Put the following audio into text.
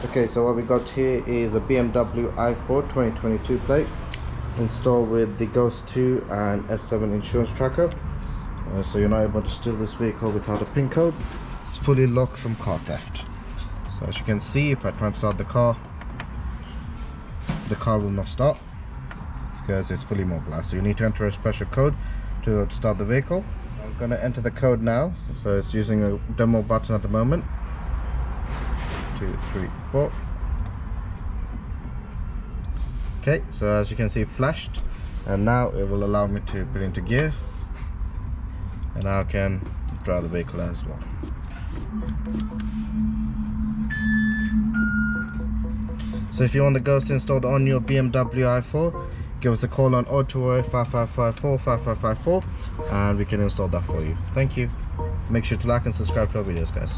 Okay, so what we got here is a BMW i4 2022 plate installed with the Ghost 2 and S7 insurance tracker. So you're not able to steal this vehicle without a PIN code. It's fully locked from car theft. So as you can see, if I try and start the car will not start because it's fully mobilized. So you need to enter a special code to start the vehicle. I'm going to enter the code now. So it's using a demo button at the moment. 2, 3, 4. Okay, so as you can see, it flashed, and now it will allow me to put into gear, and now I can drive the vehicle as well. So if you want the Ghost installed on your BMW i4, give us a call on 0208 5554 5554 and we can install that for you. Thank you. Make sure to like and subscribe to our videos, guys.